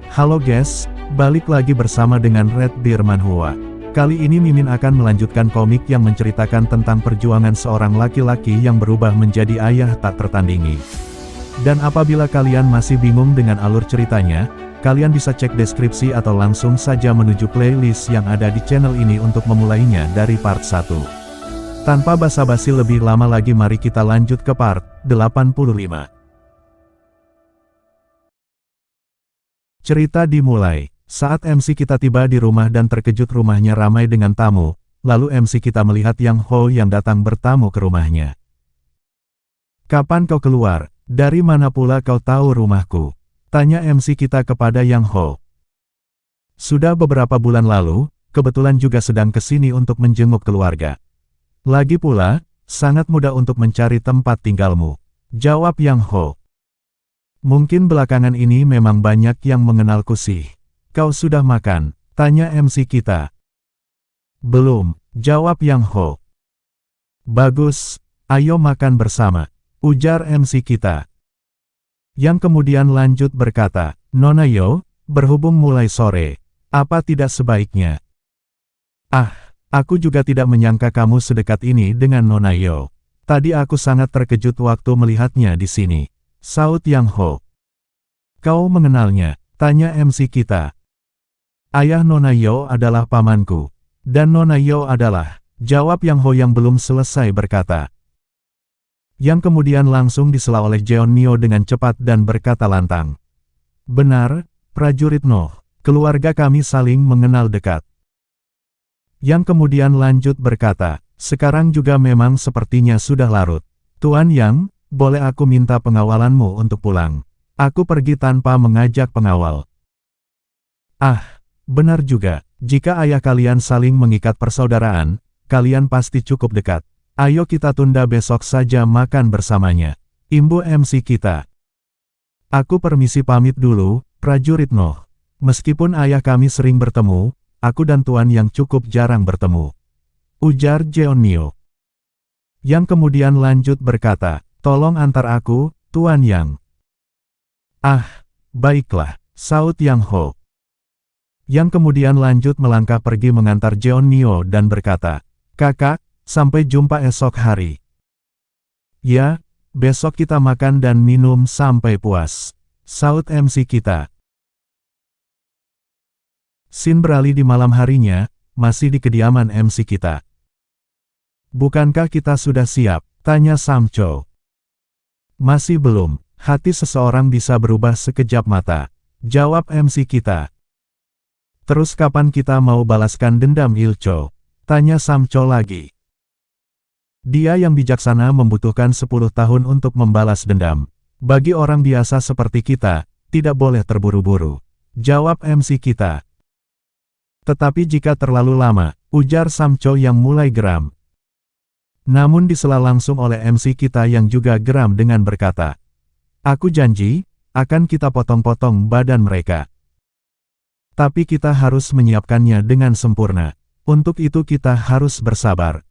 Halo guys, balik lagi bersama dengan Red Bear Manhwa. Kali ini Mimin akan melanjutkan komik yang menceritakan tentang perjuangan seorang laki-laki yang berubah menjadi ayah tak tertandingi. Dan apabila kalian masih bingung dengan alur ceritanya, kalian bisa cek deskripsi atau langsung saja menuju playlist yang ada di channel ini untuk memulainya dari part 1. Tanpa basa-basi lebih lama lagi, mari kita lanjut ke part 85. Cerita dimulai saat MC kita tiba di rumah dan terkejut rumahnya ramai dengan tamu, lalu MC kita melihat Yang Ho yang datang bertamu ke rumahnya. "Kapan kau keluar? Dari mana pula kau tahu rumahku?" tanya MC kita kepada Yang Ho. "Sudah beberapa bulan lalu, kebetulan juga sedang kesini untuk menjenguk keluarga. Lagi pula, sangat mudah untuk mencari tempat tinggalmu," jawab Yang Ho. "Mungkin belakangan ini memang banyak yang mengenalku sih. Kau sudah makan?" tanya MC kita. "Belum," jawab Yang Ho. "Bagus, ayo makan bersama," ujar MC kita. Yang kemudian lanjut berkata, "Nona Yo, berhubung mulai sore, apa tidak sebaiknya?" "Ah, aku juga tidak menyangka kamu sedekat ini dengan Nona Yo. Tadi aku sangat terkejut waktu melihatnya di sini," saut Yang Ho. "Kau mengenalnya?" tanya MC kita. "Ayah Nona Yo adalah pamanku. Dan Nona Yo adalah," jawab Yang Ho yang belum selesai berkata. Yang kemudian langsung disela oleh Jeon Myo dengan cepat dan berkata lantang, "Benar, prajurit Noh, keluarga kami saling mengenal dekat." Yang kemudian lanjut berkata, "Sekarang juga memang sepertinya sudah larut. Tuan Yang, boleh aku minta pengawalanmu untuk pulang? Aku pergi tanpa mengajak pengawal." "Ah, benar juga, jika ayah kalian saling mengikat persaudaraan, kalian pasti cukup dekat. Ayo kita tunda besok saja makan bersamanya," imbu MC kita. "Aku permisi pamit dulu, prajurit Noh. Meskipun ayah kami sering bertemu, aku dan Tuan Yang cukup jarang bertemu," ujar Jeon Myo. Yang kemudian lanjut berkata, "Tolong antar aku, Tuan Yang." "Ah, baiklah," saut Yang Ho. Yang kemudian lanjut melangkah pergi mengantar Jeon Myo dan berkata, "Kakak, sampai jumpa esok hari." "Ya, besok kita makan dan minum sampai puas," saut MC kita. Scene beralih di malam harinya, masih di kediaman MC kita. "Bukankah kita sudah siap?" tanya Sam Cho. "Masih belum, hati seseorang bisa berubah sekejap mata," jawab MC kita. "Terus kapan kita mau balaskan dendam Il Cho?" tanya Sam Cho lagi. "Dia yang bijaksana membutuhkan 10 tahun untuk membalas dendam. Bagi orang biasa seperti kita, tidak boleh terburu-buru," jawab MC kita. "Tetapi jika terlalu lama," ujar Sam Cho yang mulai geram. Namun disela langsung oleh MC kita yang juga geram dengan berkata, "Aku janji, akan kita potong-potong badan mereka. Tapi kita harus menyiapkannya dengan sempurna. Untuk itu kita harus bersabar."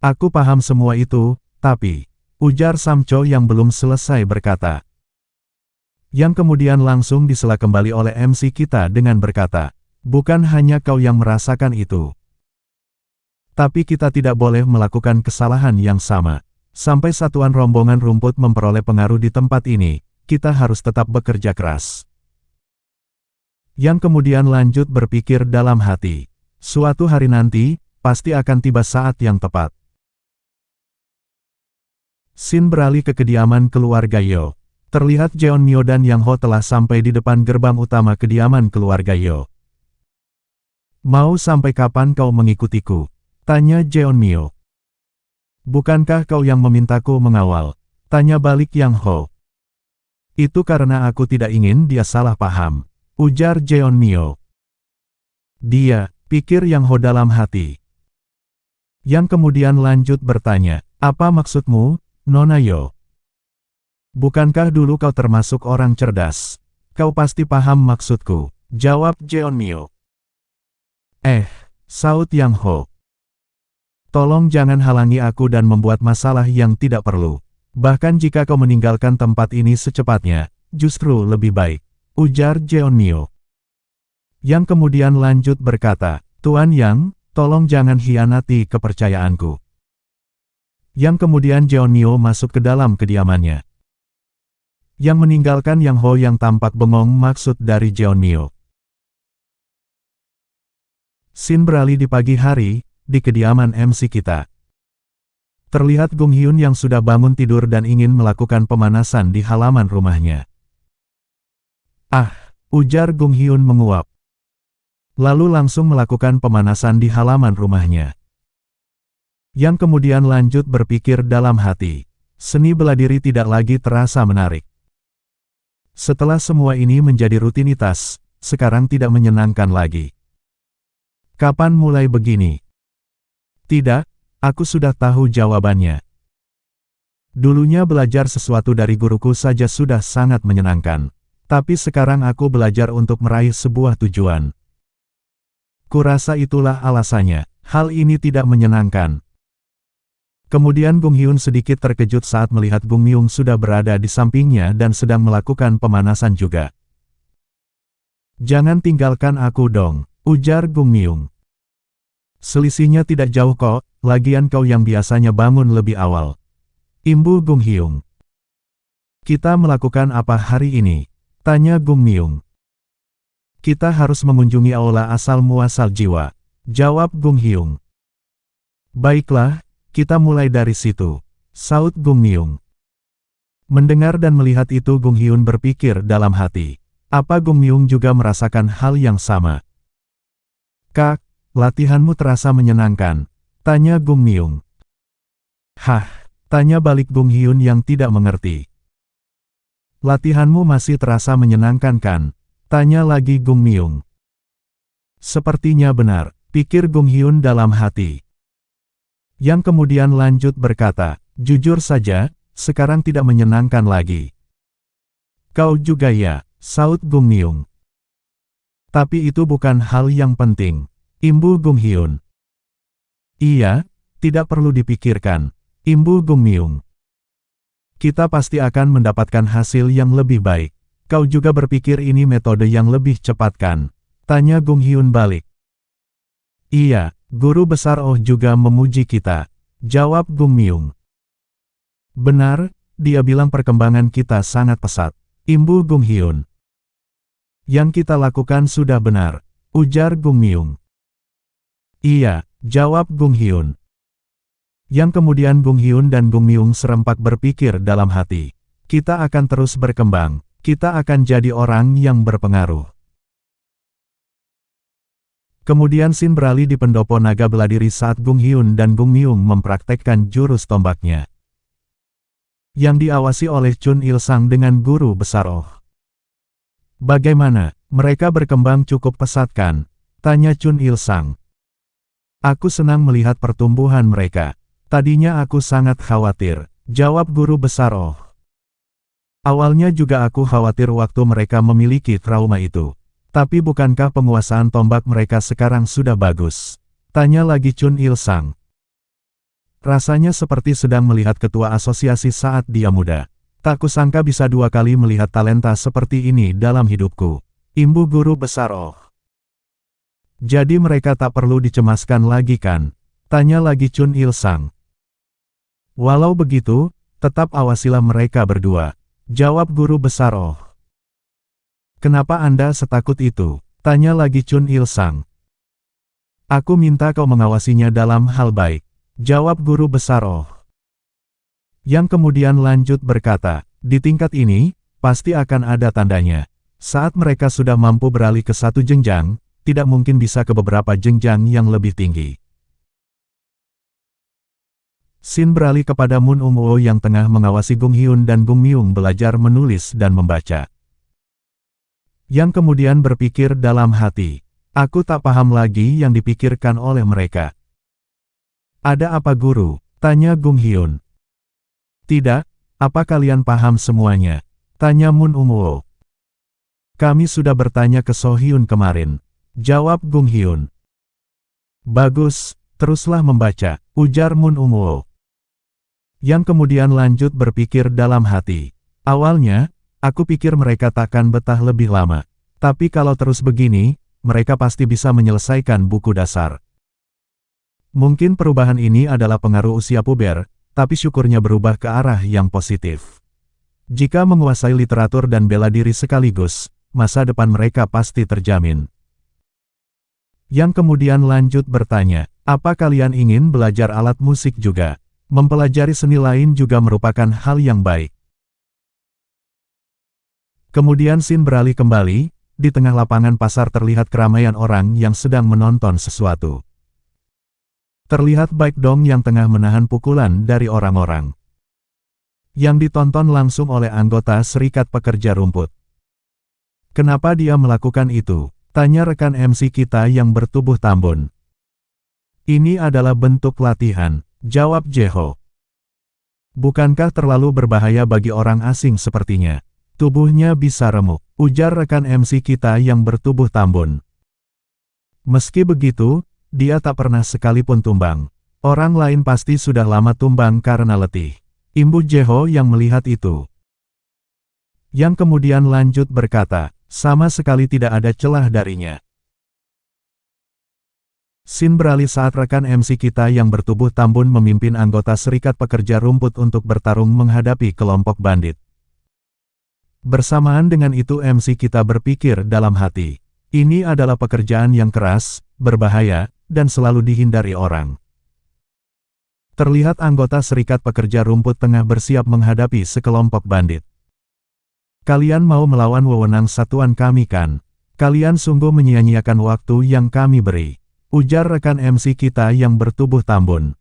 "Aku paham semua itu, tapi," ujar Sam Cho yang belum selesai berkata. Yang kemudian langsung disela kembali oleh MC kita dengan berkata, "Bukan hanya kau yang merasakan itu. Tapi kita tidak boleh melakukan kesalahan yang sama. Sampai satuan rombongan rumput memperoleh pengaruh di tempat ini, kita harus tetap bekerja keras." Yang kemudian lanjut berpikir dalam hati, suatu hari nanti, pasti akan tiba saat yang tepat. Scene beralih ke kediaman keluarga Yo. Terlihat Jeon Myo dan Yang Ho telah sampai di depan gerbang utama kediaman keluarga Yo. "Mau sampai kapan kau mengikutiku?" tanya Jeon Myo. "Bukankah kau yang memintaku mengawal?" tanya balik Yang Ho. "Itu karena aku tidak ingin dia salah paham," ujar Jeon Myo. "Dia," pikir Yang Ho dalam hati. Yang kemudian lanjut bertanya, "Apa maksudmu, Nona Yo? Bukankah dulu kau termasuk orang cerdas? Kau pasti paham maksudku," jawab Jeon Myo. Saut Yang Ho. "Tolong jangan halangi aku dan membuat masalah yang tidak perlu," Bahkan jika kau meninggalkan tempat ini secepatnya, justru lebih baik, ujar Jeonmyo. Yang kemudian lanjut berkata, Tuan Yang, tolong jangan hianati kepercayaanku. Yang kemudian Jeonmyo masuk ke dalam kediamannya. Yang meninggalkan Yang Ho yang tampak bengong maksud dari Jeonmyo. Scene beralih di pagi hari, di kediaman MC kita. Terlihat Gung Hyun yang sudah bangun tidur dan ingin melakukan pemanasan di halaman rumahnya. Ah, ujar Gung Hyun menguap. Lalu langsung melakukan pemanasan di halaman rumahnya. Yang kemudian lanjut berpikir dalam hati, seni bela diri tidak lagi terasa menarik. Setelah semua ini menjadi rutinitas, sekarang tidak menyenangkan lagi. Kapan mulai begini? Tidak, aku sudah tahu jawabannya. Dulunya belajar sesuatu dari guruku saja sudah sangat menyenangkan. Tapi sekarang aku belajar untuk meraih sebuah tujuan. Kurasa itulah alasannya, hal ini tidak menyenangkan. Kemudian Gung Hyun sedikit terkejut saat melihat Gung Myung sudah berada di sampingnya dan sedang melakukan pemanasan juga. Jangan tinggalkan aku dong, ujar Gung Myung. Selisihnya tidak jauh kok, lagian kau yang biasanya bangun lebih awal. Imbu Gung Hyung. Kita melakukan apa hari ini? Tanya Gung Myung. Kita harus mengunjungi aula asal-muasal jiwa, jawab Gung Hyung. Baiklah, kita mulai dari situ, saut Gung Myung. Mendengar dan melihat itu Gung Hyun berpikir dalam hati. Apa Gung Myung juga merasakan hal yang sama? Kak, latihanmu terasa menyenangkan, tanya Gung Myung. Hah, tanya balik Gung Hyun yang tidak mengerti. Latihanmu masih terasa menyenangkan kan? Tanya lagi Gung Myung. Sepertinya benar, pikir Gung Hyun dalam hati. Yang kemudian lanjut berkata, jujur saja, sekarang tidak menyenangkan lagi. Kau juga ya, saut Gung Myung. Tapi itu bukan hal yang penting, imbu Gung Hyun. Iya, tidak perlu dipikirkan, imbu Gung Myung. Kita pasti akan mendapatkan hasil yang lebih baik. Kau juga berpikir ini metode yang lebih cepat kan? Tanya Gung Hyun balik. Iya, guru besar Oh juga memuji kita, jawab Gung Myung. Benar, dia bilang perkembangan kita sangat pesat, imbu Gung Hyun. Yang kita lakukan sudah benar, ujar Gung Myung. Iya, jawab Gung Hyun. Yang kemudian Gung Hyun dan Gung Myung serempak berpikir dalam hati. Kita akan terus berkembang, kita akan jadi orang yang berpengaruh. Kemudian scene beralih di pendopo naga bela diri saat Gung Hyun dan Gung Myung mempraktekkan jurus tombaknya. Yang diawasi oleh Chun Il-sang dengan guru besar Oh. Bagaimana, mereka berkembang cukup pesat kan? Tanya Chun Il-sang. Aku senang melihat pertumbuhan mereka. Tadinya aku sangat khawatir, jawab guru besar Oh. Awalnya juga aku khawatir waktu mereka memiliki trauma itu. Tapi bukankah penguasaan tombak mereka sekarang sudah bagus? Tanya lagi Chun Il-sang. Rasanya seperti sedang melihat ketua asosiasi saat dia muda. Tak kusangka bisa 2 kali melihat talenta seperti ini dalam hidupku. Imbu guru besar Oh. Jadi mereka tak perlu dicemaskan lagi kan? Tanya lagi Chun Il-sang. Walau begitu, tetap awasilah mereka berdua, jawab guru besar Oh. Kenapa Anda setakut itu? Tanya lagi Chun Il-sang. Aku minta kau mengawasinya dalam hal baik, jawab guru besar Oh. Yang kemudian lanjut berkata, di tingkat ini, pasti akan ada tandanya. Saat mereka sudah mampu beralih ke satu jenjang, tidak mungkin bisa ke beberapa jenjang yang lebih tinggi. Scene beralih kepada Moon Um-woo yang tengah mengawasi Gung Hyun dan Gung Myung belajar menulis dan membaca. Yang kemudian berpikir dalam hati, aku tak paham lagi yang dipikirkan oleh mereka. Ada apa guru? Tanya Gung Hyun. Tidak, apa kalian paham semuanya? Tanya Moon Um-woo. Kami sudah bertanya ke So Hyun kemarin, jawab Gung Hyun. Bagus, teruslah membaca, ujar Moon Um-woo. Yang kemudian lanjut berpikir dalam hati. Awalnya, aku pikir mereka takkan betah lebih lama. Tapi kalau terus begini, mereka pasti bisa menyelesaikan buku dasar. Mungkin perubahan ini adalah pengaruh usia puber, tapi syukurnya berubah ke arah yang positif. Jika menguasai literatur dan bela diri sekaligus, masa depan mereka pasti terjamin. Yang kemudian lanjut bertanya, apa kalian ingin belajar alat musik juga? Mempelajari seni lain juga merupakan hal yang baik. Kemudian scene beralih kembali, di tengah lapangan pasar terlihat keramaian orang yang sedang menonton sesuatu. Terlihat Baek Dong yang tengah menahan pukulan dari orang-orang. Yang ditonton langsung oleh anggota Serikat Pekerja Rumput. Kenapa dia melakukan itu? Tanya rekan MC kita yang bertubuh tambun. Ini adalah bentuk latihan, jawab Jeho. Bukankah terlalu berbahaya bagi orang asing sepertinya? Tubuhnya bisa remuk, ujar rekan MC kita yang bertubuh tambun. Meski begitu, dia tak pernah sekalipun tumbang. Orang lain pasti sudah lama tumbang karena letih. Imbu Jeho yang melihat itu. Yang kemudian lanjut berkata, sama sekali tidak ada celah darinya. Scene beralih saat rekan MC kita yang bertubuh tambun memimpin anggota Serikat Pekerja Rumput untuk bertarung menghadapi kelompok bandit. Bersamaan dengan itu MC kita berpikir dalam hati, ini adalah pekerjaan yang keras, berbahaya, dan selalu dihindari orang. Terlihat anggota Serikat Pekerja Rumput tengah bersiap menghadapi sekelompok bandit. Kalian mau melawan wewenang satuan kami kan? Kalian sungguh menyia-nyiakan waktu yang kami beri, ujar rekan MC kita yang bertubuh tambun.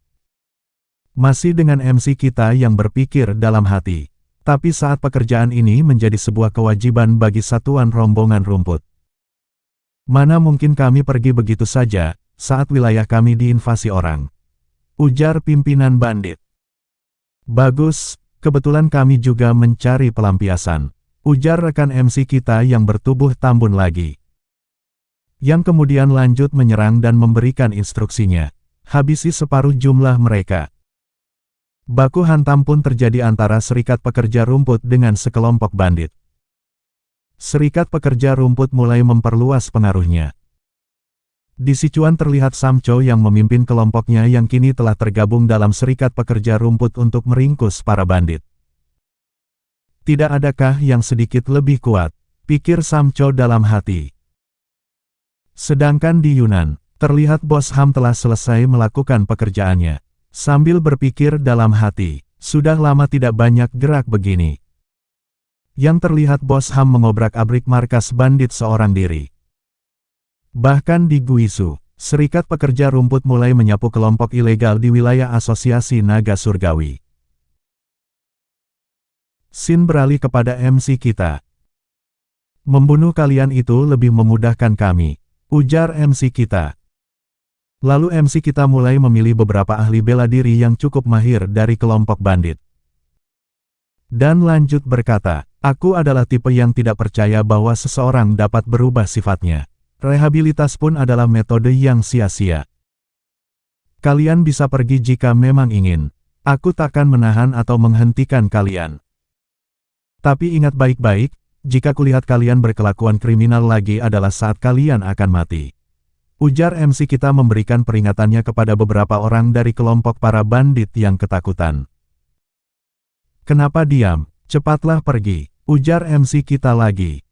Masih dengan MC kita yang berpikir dalam hati. Tapi saat pekerjaan ini menjadi sebuah kewajiban bagi satuan rombongan rumput. Mana mungkin kami pergi begitu saja, saat wilayah kami diinvasi orang. Ujar pimpinan bandit. Bagus, kebetulan kami juga mencari pelampiasan. Ujar rekan MC kita yang bertubuh tambun lagi. Yang kemudian lanjut menyerang dan memberikan instruksinya. Habisi separuh jumlah mereka. Baku hantam pun terjadi antara Serikat Pekerja Rumput dengan sekelompok bandit. Serikat Pekerja Rumput mulai memperluas pengaruhnya. Di Sichuan terlihat Sam Cho yang memimpin kelompoknya yang kini telah tergabung dalam Serikat Pekerja Rumput untuk meringkus para bandit. Tidak adakah yang sedikit lebih kuat, pikir Sam Cho dalam hati. Sedangkan di Yunnan, terlihat Bos Ham telah selesai melakukan pekerjaannya. Sambil berpikir dalam hati, sudah lama tidak banyak gerak begini. Yang terlihat Bos Ham mengobrak-abrik markas bandit seorang diri. Bahkan di Guisu, Serikat Pekerja Rumput mulai menyapu kelompok ilegal di wilayah Asosiasi Naga Surgawi. Scene beralih kepada MC kita. Membunuh kalian itu lebih memudahkan kami, ujar MC kita. Lalu MC kita mulai memilih beberapa ahli bela diri yang cukup mahir dari kelompok bandit. Dan lanjut berkata, aku adalah tipe yang tidak percaya bahwa seseorang dapat berubah sifatnya. Rehabilitas pun adalah metode yang sia-sia. Kalian bisa pergi jika memang ingin. Aku takkan menahan atau menghentikan kalian. Tapi ingat baik-baik, jika kulihat kalian berkelakuan kriminal lagi adalah saat kalian akan mati. Ujar MC kita memberikan peringatannya kepada beberapa orang dari kelompok para bandit yang ketakutan. Kenapa diam? Cepatlah pergi, ujar MC kita lagi.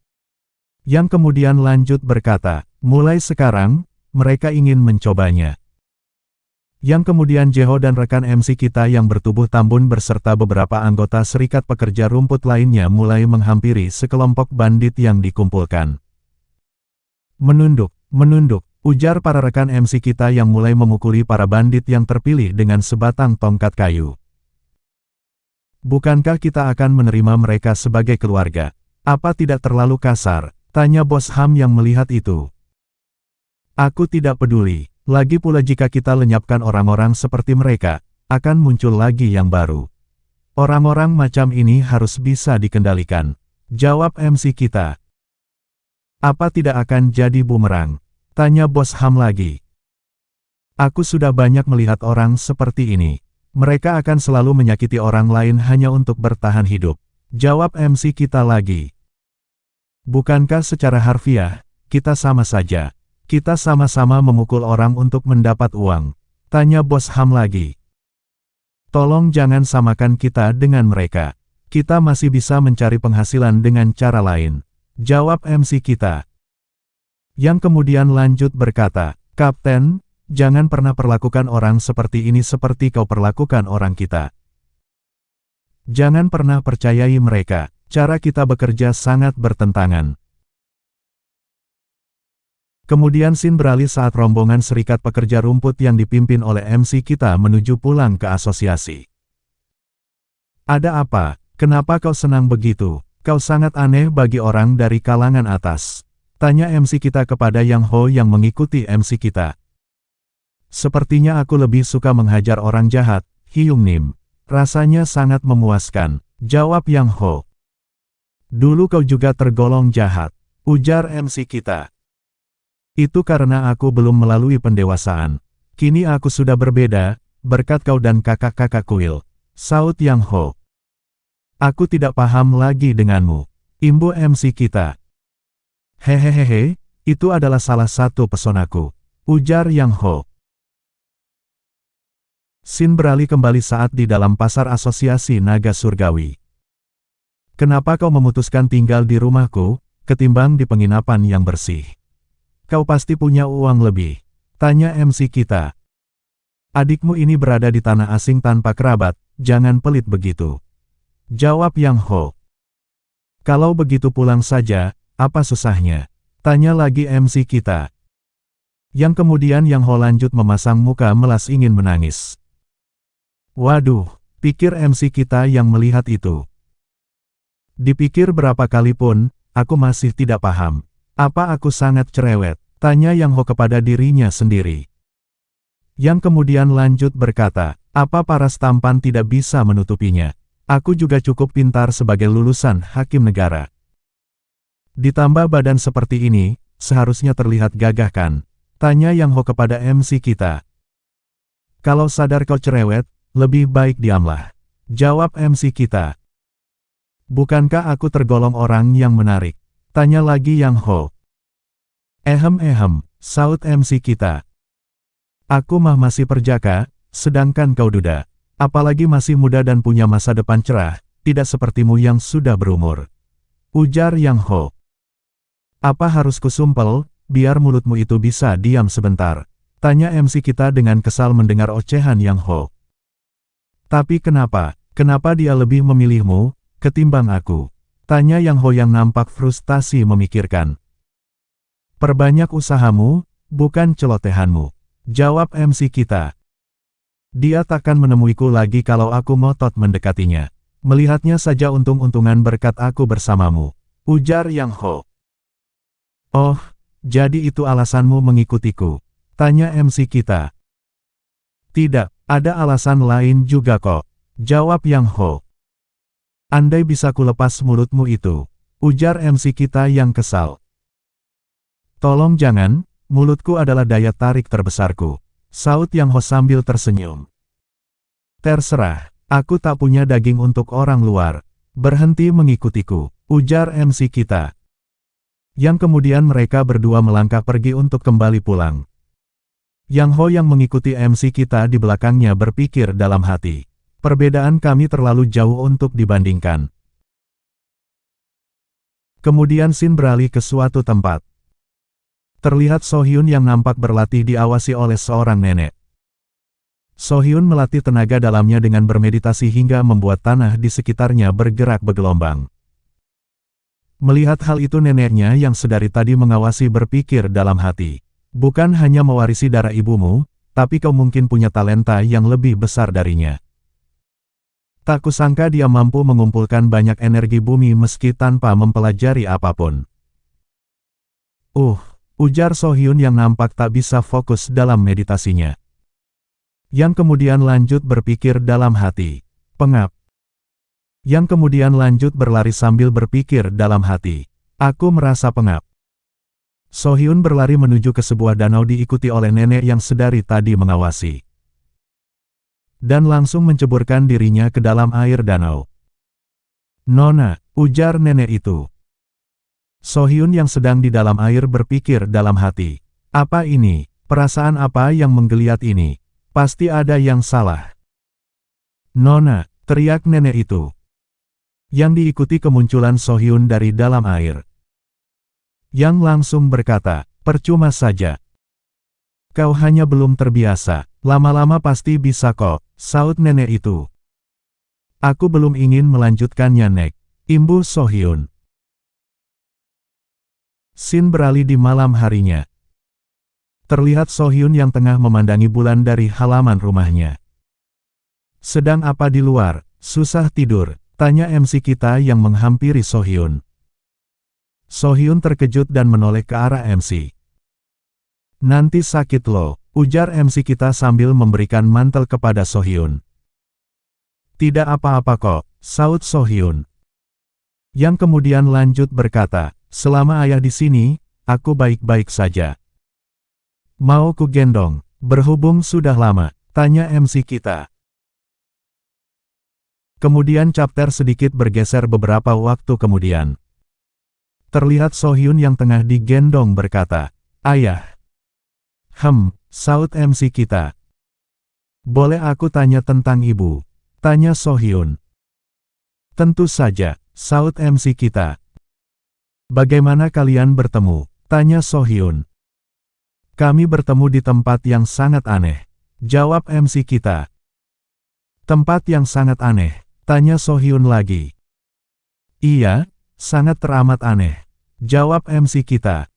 Yang kemudian lanjut berkata, mulai sekarang, mereka ingin mencobanya. Yang kemudian Jeho dan rekan MC kita yang bertubuh tambun beserta beberapa anggota Serikat Pekerja Rumput lainnya mulai menghampiri sekelompok bandit yang dikumpulkan. Menunduk, menunduk, ujar para rekan MC kita yang mulai memukuli para bandit yang terpilih dengan sebatang tongkat kayu. Bukankah kita akan menerima mereka sebagai keluarga? Apa tidak terlalu kasar? Tanya Bos Ham yang melihat itu. Aku tidak peduli, lagi pula jika kita lenyapkan orang-orang seperti mereka, akan muncul lagi yang baru. Orang-orang macam ini harus bisa dikendalikan, jawab MC kita. Apa tidak akan jadi bumerang? Tanya Bos Ham lagi. Aku sudah banyak melihat orang seperti ini. Mereka akan selalu menyakiti orang lain hanya untuk bertahan hidup. Jawab MC kita lagi. Bukankah secara harfiah, kita sama saja? Kita sama-sama memukul orang untuk mendapat uang. Tanya Bos Ham lagi. Tolong jangan samakan kita dengan mereka. Kita masih bisa mencari penghasilan dengan cara lain. Jawab MC kita. Yang kemudian lanjut berkata, Kapten, jangan pernah perlakukan orang seperti ini seperti kau perlakukan orang kita. Jangan pernah percayai mereka, cara kita bekerja sangat bertentangan. Kemudian scene beralih saat rombongan serikat pekerja rumput yang dipimpin oleh MC kita menuju pulang ke asosiasi. Ada apa? Kenapa kau senang begitu? Kau sangat aneh bagi orang dari kalangan atas. Tanya MC kita kepada Yang Ho yang mengikuti MC kita. Sepertinya aku lebih suka menghajar orang jahat, Hyung Nim. Rasanya sangat memuaskan. Jawab Yang Ho. Dulu kau juga tergolong jahat. Ujar MC kita. Itu karena aku belum melalui pendewasaan. Kini aku sudah berbeda, berkat kau dan kakak-kakak kuil. Saud Yang Ho. Aku tidak paham lagi denganmu. Imbu MC kita. Hehehehe, itu adalah salah satu pesonaku. Ujar Yang Ho. Scene beralih kembali saat di dalam pasar asosiasi naga surgawi. Kenapa kau memutuskan tinggal di rumahku, ketimbang di penginapan yang bersih? Kau pasti punya uang lebih. Tanya MC kita. Adikmu ini berada di tanah asing tanpa kerabat, jangan pelit begitu. Jawab Yang Ho. Kalau begitu pulang saja, apa susahnya? Tanya lagi MC kita. Yang kemudian Yang Ho lanjut memasang muka melas ingin menangis. Waduh, pikir MC kita yang melihat itu. Dipikir berapa kali pun, aku masih tidak paham. Apa aku sangat cerewet? Tanya Yang Ho kepada dirinya sendiri. Yang kemudian lanjut berkata, apa paras tampan tidak bisa menutupinya? Aku juga cukup pintar sebagai lulusan hakim negara. Ditambah badan seperti ini, seharusnya terlihat gagah kan? Tanya Yang Ho kepada MC kita. Kalau sadar kau cerewet, lebih baik diamlah. Jawab MC kita. Bukankah aku tergolong orang yang menarik? Tanya lagi Yang Ho. Saud MC kita. Aku mah masih perjaka, sedangkan kau duda. Apalagi masih muda dan punya masa depan cerah, tidak sepertimu yang sudah berumur. Ujar Yang Ho. Apa harus kusumpel, biar mulutmu itu bisa diam sebentar? Tanya MC kita dengan kesal mendengar ocehan Yang Ho. Tapi kenapa dia lebih memilihmu, ketimbang aku? Tanya Yang Ho yang nampak frustasi memikirkan. Perbanyak usahamu, bukan celotehanmu. Jawab MC kita. Dia takkan menemuiku lagi kalau aku ngotot mendekatinya. Melihatnya saja untung-untungan berkat aku bersamamu. Ujar Yang Ho. Oh, jadi itu alasanmu mengikutiku? Tanya MC kita. Tidak, ada alasan lain juga kok. Jawab Yang Ho. Andai bisa kulepas mulutmu itu. Ujar MC kita yang kesal. Tolong jangan, mulutku adalah daya tarik terbesarku. Saud Yang Ho sambil tersenyum. Terserah, aku tak punya daging untuk orang luar. Berhenti mengikutiku, ujar MC kita. Yang kemudian mereka berdua melangkah pergi untuk kembali pulang. Yang Ho yang mengikuti MC kita di belakangnya berpikir dalam hati. Perbedaan kami terlalu jauh untuk dibandingkan. Kemudian scene beralih ke suatu tempat. Terlihat Sohyun yang nampak berlatih diawasi oleh seorang nenek. Sohyun melatih tenaga dalamnya dengan bermeditasi hingga membuat tanah di sekitarnya bergerak bergelombang. Melihat hal itu neneknya yang sedari tadi mengawasi berpikir dalam hati. Bukan hanya mewarisi darah ibumu, tapi kau mungkin punya talenta yang lebih besar darinya. Tak kusangka dia mampu mengumpulkan banyak energi bumi meski tanpa mempelajari apapun. Ujar Sohyun yang nampak tak bisa fokus dalam meditasinya. Yang kemudian lanjut berpikir dalam hati. Pengap. Yang kemudian lanjut berlari sambil berpikir dalam hati. Aku merasa pengap. Sohyun berlari menuju ke sebuah danau diikuti oleh nenek yang sedari tadi mengawasi. dan langsung menceburkan dirinya ke dalam air danau. "Nona," ujar nenek itu. Sohyun yang sedang di dalam air berpikir dalam hati, "Apa ini? Perasaan apa yang menggeliat ini? Pasti ada yang salah." "Nona," teriak nenek itu, yang diikuti kemunculan Sohyun dari dalam air. Yang langsung berkata, "Percuma saja. Kau hanya belum terbiasa, lama-lama pasti bisa kok," saut nenek itu. "Aku belum ingin melanjutkannya, Nek," imbuh Sohyun. Scene beralih di malam harinya. Terlihat Sohyun yang tengah memandangi bulan dari halaman rumahnya. "Sedang apa di luar? Susah tidur?" tanya MC kita yang menghampiri Sohyun. Sohyun terkejut dan menoleh ke arah MC. "Nanti sakit loh," ujar MC kita sambil memberikan mantel kepada Sohyun. "Tidak apa-apa kok," saut Sohyun. Yang kemudian lanjut berkata, "Selama ayah di sini, aku baik-baik saja. Mau ku gendong, berhubung sudah lama?" tanya MC kita. Kemudian chapter sedikit bergeser beberapa waktu kemudian. Terlihat Sohyun yang tengah digendong berkata, "Ayah." Saut MC kita. "Boleh aku tanya tentang ibu?" tanya Sohyun. "Tentu saja," saut MC kita. "Bagaimana kalian bertemu?" tanya Sohyun. "Kami bertemu di tempat yang sangat aneh," jawab MC kita. "Tempat yang sangat aneh?" tanya Sohyun lagi. "Iya, sangat teramat aneh," jawab MC kita.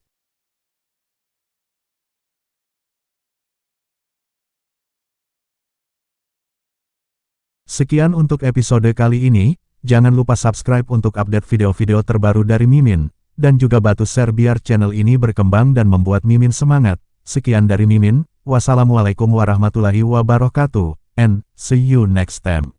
Sekian untuk episode kali ini, jangan lupa subscribe untuk update video-video terbaru dari Mimin, dan juga bantu share biar channel ini berkembang dan membuat Mimin semangat. Sekian dari Mimin, wassalamualaikum warahmatullahi wabarakatuh, and see you next time.